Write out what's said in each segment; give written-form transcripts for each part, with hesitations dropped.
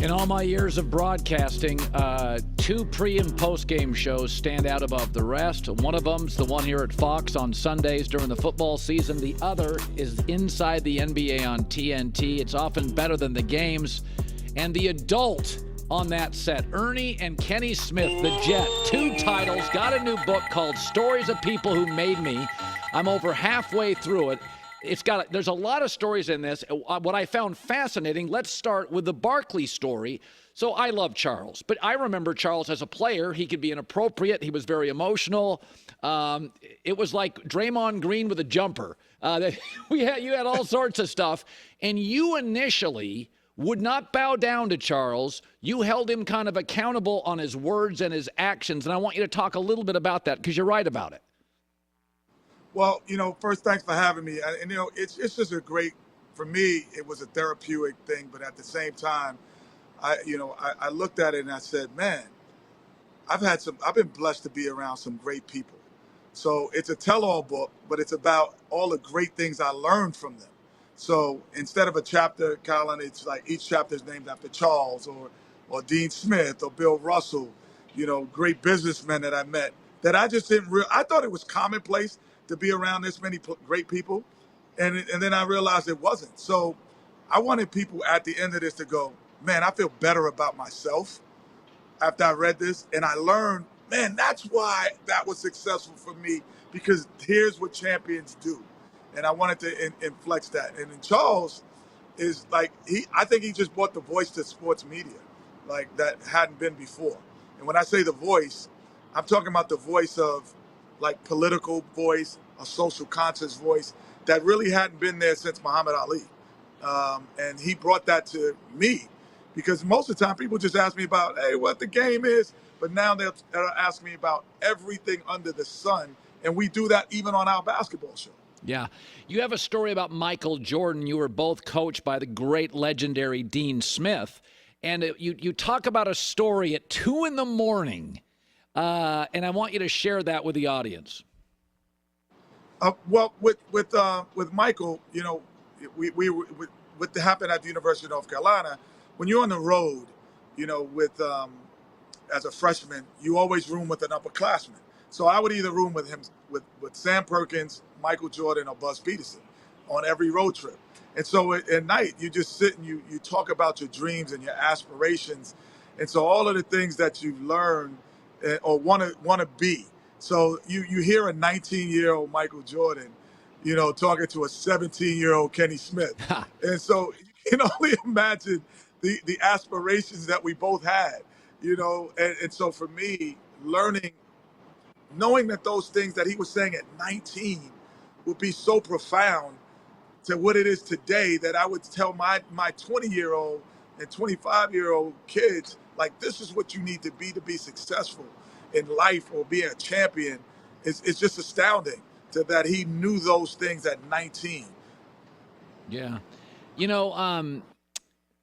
In all my years of broadcasting, two pre- and post-game shows stand out above the rest. One of them's the one here at Fox on Sundays during the football season. The other is Inside the NBA on TNT. It's often better than the games. And the adult on that set, Ernie and Kenny Smith, the Jet, 2 titles, got a new book called Stories of People Who Made Me. I'm over halfway through it. There's a lot of stories in this. What I found fascinating, let's start with the Barkley story. So I love Charles, but I remember Charles as a player. He could be inappropriate. He was very emotional. It was like Draymond Green with a jumper. You had all sorts of stuff. And you initially would not bow down to Charles. You held him kind of accountable on his words and his actions. And I want you to talk a little bit about that because you're right about it. Well, first, thanks for having me. And, it's just for me, it was a therapeutic thing. But at the same time, I looked at it and I said, man, I've been blessed to be around some great people. So it's a tell-all book, but it's about all the great things I learned from them. So instead of a chapter, Colin, it's like each chapter is named after Charles or Dean Smith or Bill Russell, great businessmen that I met that I just I thought it was commonplace to be around this many great people. And then I realized it wasn't. So I wanted people at the end of this to go, man, I feel better about myself after I read this. And I learned, man, that's why that was successful for me, because here's what champions do. And I wanted to inflex that. And then Charles is like, I think he just brought the voice to sports media, like that hadn't been before. And when I say the voice, I'm talking about the voice of like political voice, a social conscious voice that really hadn't been there since Muhammad Ali. And he brought that to me, because most of the time people just ask me about, hey, what the game is. But now they'll ask me about everything under the sun. And we do that even on our basketball show. Yeah. You have a story about Michael Jordan. You were both coached by the great legendary Dean Smith. And you talk about a story at 2 a.m. And I want you to share that with the audience. Well, with Michael, we what happened at the University of North Carolina, when you're on the road, with as a freshman, you always room with an upperclassman. So I would either room with him with Sam Perkins, Michael Jordan, or Buzz Peterson on every road trip. And so at night, you just sit and you talk about your dreams and your aspirations. And so all of the things that you've learned or want to be. So you hear a 19-year-old Michael Jordan, talking to a 17-year-old Kenny Smith. And so you can only imagine the aspirations that we both had, And so for me, knowing that those things that he was saying at 19 would be so profound to what it is today, that I would tell my 20-year-old and 25-year-old kids, like, this is what you need to be successful in life or be a champion. It's just astounding that he knew those things at 19. Yeah.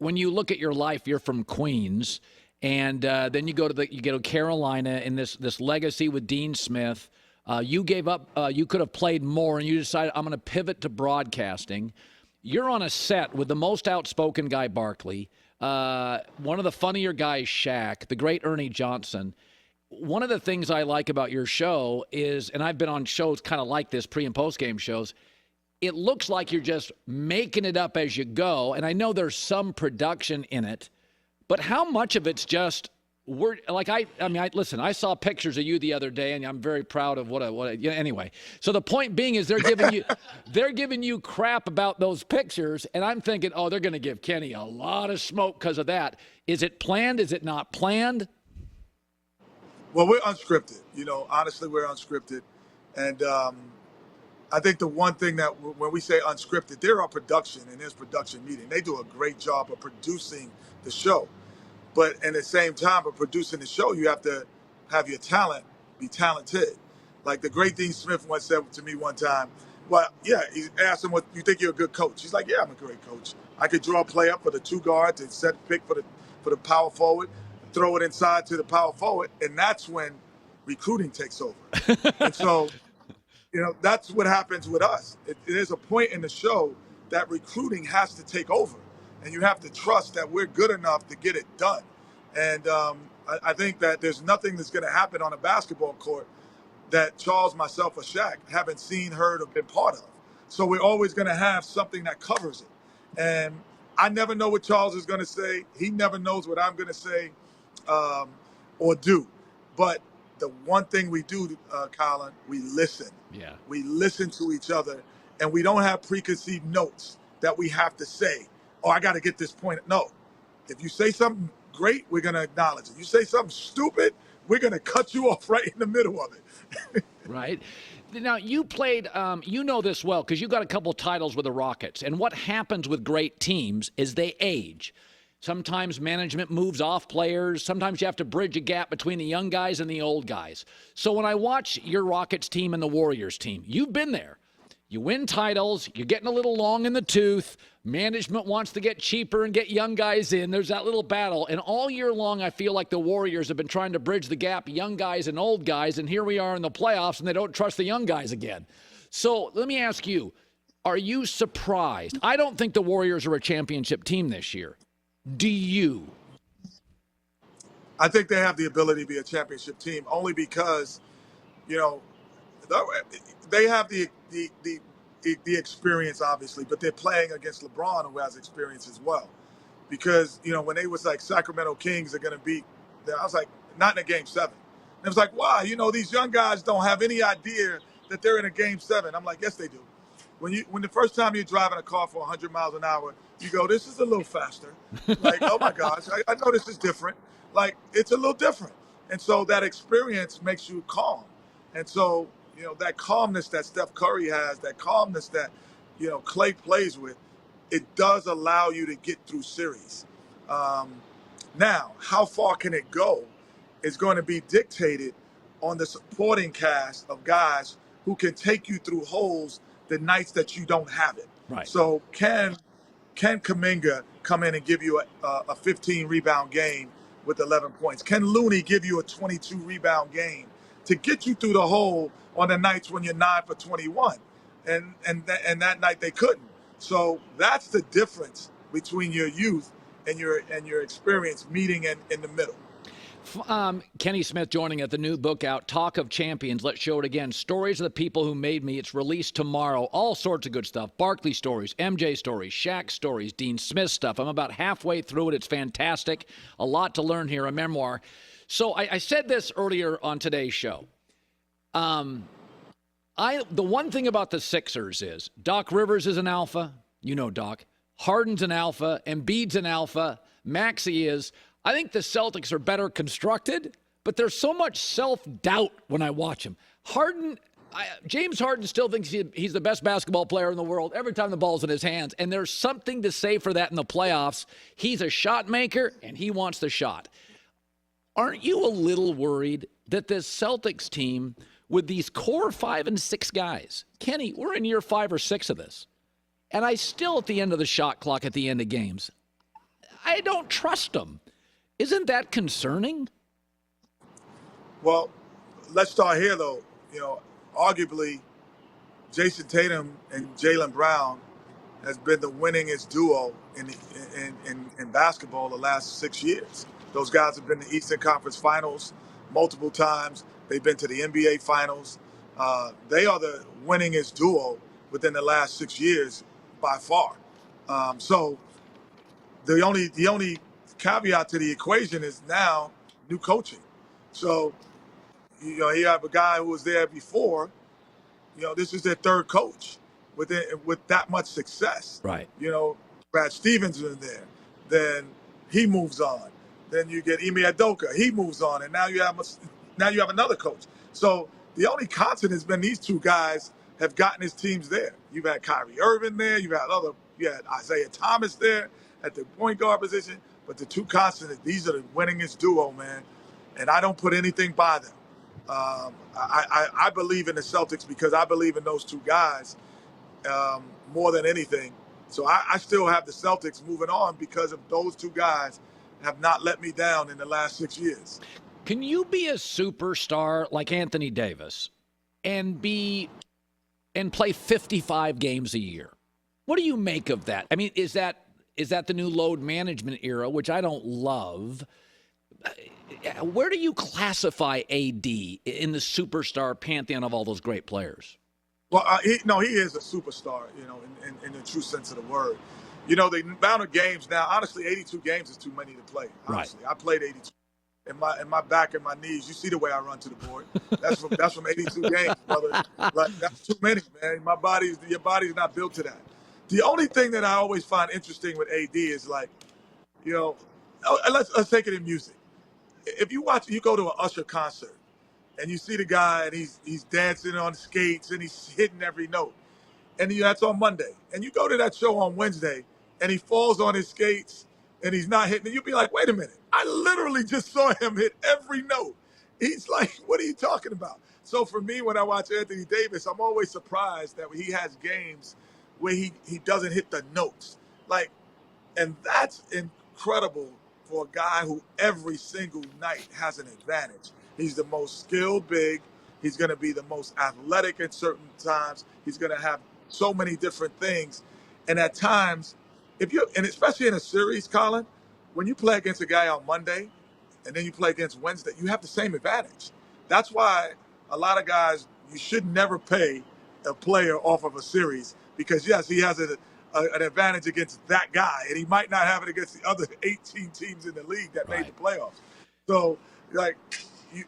When you look at your life, you're from Queens, and then you go to Carolina in this legacy with Dean Smith. You gave up. You could have played more, and you decided, I'm going to pivot to broadcasting. You're on a set with the most outspoken guy, Barkley, one of the funnier guys, Shaq, the great Ernie Johnson. One of the things I like about your show is, and I've been on shows kind of like this, pre- and post-game shows, it looks like you're just making it up as you go. And I know there's some production in it, but how much of it's just listen, I saw pictures of you the other day, and I'm very proud of anyway. So the point being is they're giving you crap about those pictures, and I'm thinking, oh, they're going to give Kenny a lot of smoke because of that. Is it planned? Is it not planned? Well, we're unscripted. Honestly, we're unscripted. And I think the one thing that when we say unscripted, there are production and there's production meeting. They do a great job of producing the show. But at the same time of producing the show, you have to have your talent be talented. Like the great Dean Smith once said to me one time, well, yeah, he asked him, what you think you're a good coach? He's like, yeah, I'm a great coach. I could draw a play up for the 2 guards and set pick for the power forward, throw it inside to the power forward, and that's when recruiting takes over. And so, that's what happens with us. There's a point in the show that recruiting has to take over, and you have to trust that we're good enough to get it done. And I think that there's nothing that's going to happen on a basketball court that Charles, myself, or Shaq haven't seen, heard, or been part of. So we're always going to have something that covers it. And I never know what Charles is going to say. He never knows what I'm going to say um, or do. But the one thing we do, Colin, we listen. Yeah. We listen to each other, and we don't have preconceived notes that we have to say, oh, I got to get this point. No. If you say something great, we're going to acknowledge it. You say something stupid, we're going to cut you off right in the middle of it. Right. Now, you played, you know this well because you got a couple titles with the Rockets. And what happens with great teams is they age. Sometimes management moves off players. Sometimes you have to bridge a gap between the young guys and the old guys. So when I watch your Rockets team and the Warriors team, you've been there. You win titles. You're getting a little long in the tooth. Management wants to get cheaper and get young guys in. There's that little battle. And all year long, I feel like the Warriors have been trying to bridge the gap, young guys and old guys. And here we are in the playoffs, and they don't trust the young guys again. So let me ask you, are you surprised? I don't think the Warriors are a championship team this year. Do you? I think they have the ability to be a championship team only because, you know, they have the experience, obviously, but they're playing against LeBron, who has experience as well. Because, you know, when they was like Sacramento Kings are going to beat, I was like, not in a game 7. And it was like, why? You know, these young guys don't have any idea that they're in a game 7. I'm like, yes, they do. When the first time you're driving a car for 100 miles an hour, you go, this is a little faster. Like, oh my gosh, I know this is different. Like, it's a little different. And so that experience makes you calm. And so, you know, that calmness that Steph Curry has, that calmness that, you know, Clay plays with, it does allow you to get through series. Now, how far can it go is going to be dictated on the supporting cast of guys who can take you through holes the nights that you don't have it. Right. So can Kuminga come in and give you a 15 rebound game with 11 points? Can Looney give you a 22 rebound game to get you through the hole on the nights when you're 9 for 21? And that night they couldn't. So that's the difference between your youth and your experience meeting in the middle. Kenny Smith joining at the new book out, Talk of Champions. Let's show it again. Stories of the people who made me. It's released tomorrow. All sorts of good stuff. Barkley stories, MJ stories, Shaq stories, Dean Smith stuff. I'm about halfway through it. It's fantastic. A lot to learn here, a memoir. So I said this earlier on today's show. The one thing about the Sixers is Doc Rivers is an alpha. You know Doc. Harden's an alpha. Embiid's an alpha. Maxey is. I think the Celtics are better constructed, but there's so much self-doubt when I watch him. James Harden still thinks he's the best basketball player in the world every time the ball's in his hands, and there's something to say for that in the playoffs. He's a shot maker, and he wants the shot. Aren't you a little worried that this Celtics team, with these core 5 and 6 guys, Kenny, we're in year 5 or 6 of this, and I still, at the end of the shot clock at the end of games, I don't trust them. Isn't that concerning? Well, let's start here, though. You know, arguably, Jason Tatum and Jaylen Brown has been the winningest duo in basketball the last 6 years. Those guys have been to the Eastern Conference Finals multiple times. They've been to the NBA Finals. They are the winningest duo within the last 6 years by far. So the only caveat to the equation is now new coaching. So, you know, you have a guy who was there before. You know, this is their third coach with that much success. Right. You know, Brad Stevens is in there. Then he moves on. Then you get Ime Udoka. He moves on, and now you have another coach. So the only constant has been these two guys have gotten his teams there. You've had Kyrie Irving there. You had Isaiah Thomas there at the point guard position. But the two constants, these are the winningest duo, man. And I don't put anything by them. I believe in the Celtics because I believe in those two guys more than anything. So I still have the Celtics moving on because of those two guys have not let me down in the last 6 years. Can you be a superstar like Anthony Davis and play 55 games a year? What do you make of that? I mean, is that is that the new load management era, which I don't love. Where do you classify AD in the superstar pantheon of all those great players? Well, he is a superstar, in the true sense of the word. The amount of games now, honestly, 82 games is too many to play. Honestly, right. I played 82. In my back and my knees, you see the way I run to the board. That's from 82 games, brother. Like, that's too many, man. Your body's not built to that. The only thing that I always find interesting with AD is like, let's take it in music. If you go to an Usher concert and you see the guy and he's dancing on skates and he's hitting every note, and that's on Monday, and you go to that show on Wednesday and he falls on his skates and he's not hitting it, you'd be like, wait a minute, I literally just saw him hit every note. He's like, what are you talking about? So for me, when I watch Anthony Davis, I'm always surprised that he has games where he doesn't hit the notes. And that's incredible for a guy who every single night has an advantage. He's the most skilled big. He's going to be the most athletic at certain times. He's going to have so many different things. And at times, and especially in a series, Colin, when you play against a guy on Monday and then you play against Wednesday, you have the same advantage. That's why a lot of guys, you should never pay a player off of a series because, yes, he has an advantage against that guy, and he might not have it against the other 18 teams in the league that made the playoffs. So,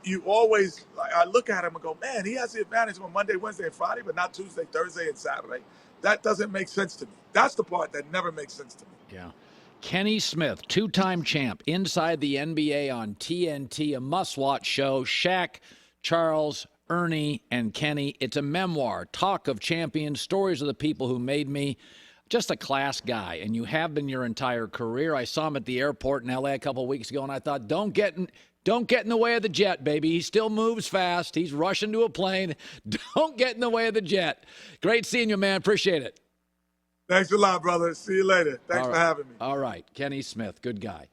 you always, I look at him and go, man, he has the advantage on Monday, Wednesday, and Friday, but not Tuesday, Thursday, and Saturday. That doesn't make sense to me. That's the part that never makes sense to me. Yeah. Kenny Smith, two-time champ, Inside the NBA on TNT, a must-watch show. Shaq, Charles, Ernie, and Kenny. It's a memoir, talk of champions, stories of the people who made me. Just a class guy, and you have been your entire career. I saw him at the airport in L.A. a couple of weeks ago, and I thought, don't get in the way of the jet, baby. He still moves fast. He's rushing to a plane. Don't get in the way of the jet. Great seeing you, man. Appreciate it. Thanks a lot, brother. See you later. Thanks for having me. All right. Kenny Smith, good guy.